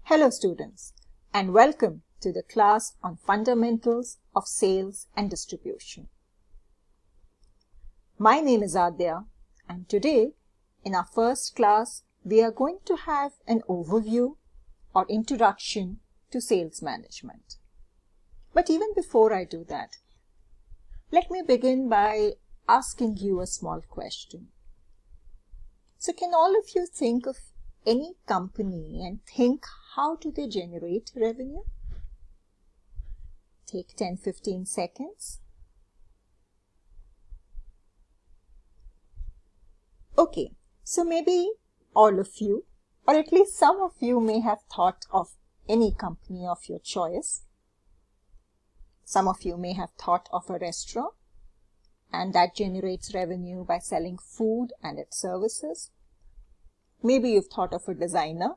Hello students, and welcome to the class on Fundamentals of Sales and Distribution. My name is Adya, and today in our first class we are going to have an overview or introduction to sales management. But even before I do that, let me begin by asking you a small question. So can all of you think of any company and think, how do they generate revenue? Take 10-15 seconds. Okay, so maybe all of you, or at least some of you, may have thought of any company of your choice. Some of you may have thought of a restaurant, and that generates revenue by selling food and its services. Maybe you've thought of a designer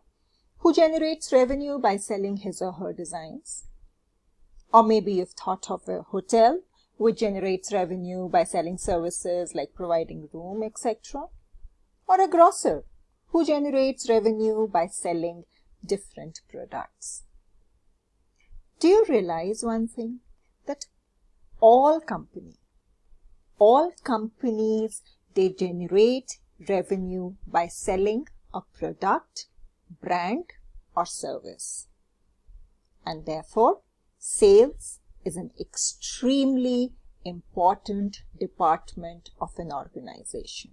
who generates revenue by selling his or her designs. Or maybe you've thought of a hotel which generates revenue by selling services like providing room, etc. Or a grocer who generates revenue by selling different products. Do you realize one thing? That all companies, they generate revenue by selling a product, brand, or service. And therefore, sales is an extremely important department of an organization.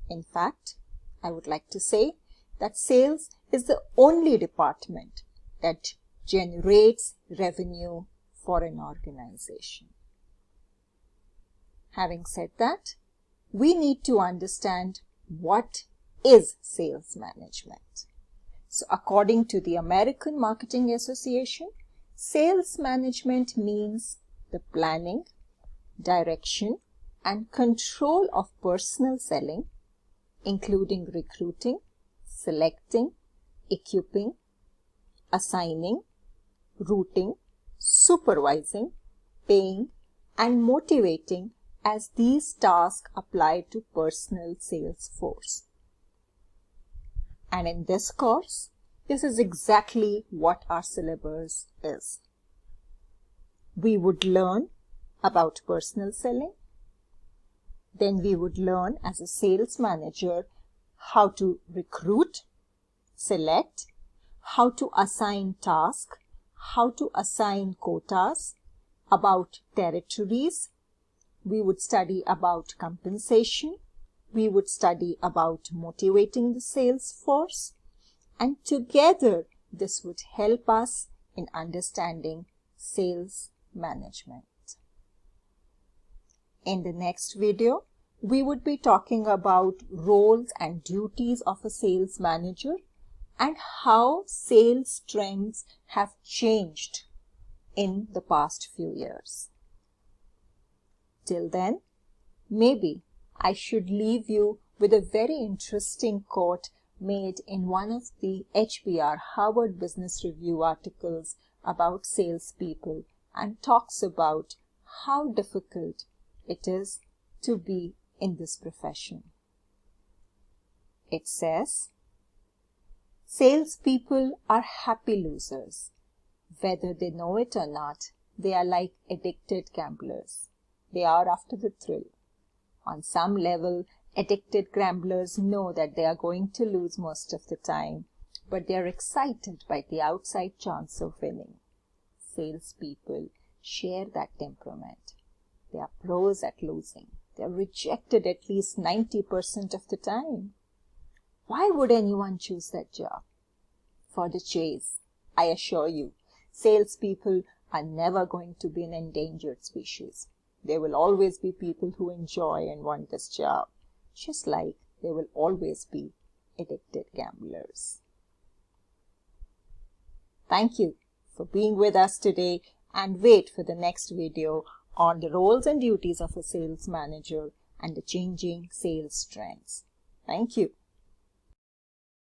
In fact, I would like to say that sales is the only department that generates revenue for an organization. Having said that, we need to understand what is sales management. So according to the American Marketing Association, sales management means the planning, direction, and control of personal selling, including recruiting, selecting, equipping, assigning, routing, supervising, paying, and motivating as these tasks apply to personal sales force. And in this course, this is exactly what our syllabus is. We would learn about personal selling. Then we would learn as a sales manager how to recruit, select, how to assign tasks, how to assign quotas, about territories. We would study about compensation. We would study about motivating the sales force. And together, this would help us in understanding sales management. In the next video, we would be talking about roles and duties of a sales manager and how sales trends have changed in the past few years. Till then, maybe I should leave you with a very interesting quote made in one of the HBR Harvard Business Review articles about salespeople and talks about how difficult it is to be in this profession. It says, "Salespeople are happy losers. Whether they know it or not, they are like addicted gamblers. They are after the thrill. On some level, addicted gamblers know that they are going to lose most of the time, but they are excited by the outside chance of winning. Salespeople share that temperament. They are pros at losing. They are rejected at least 90% of the time. Why would anyone choose that job? For the chase. I assure you, salespeople are never going to be an endangered species. There will always be people who enjoy and want this job, just like there will always be addicted gamblers." Thank you for being with us today, and wait for the next video on the roles and duties of a sales manager and the changing sales trends. Thank you.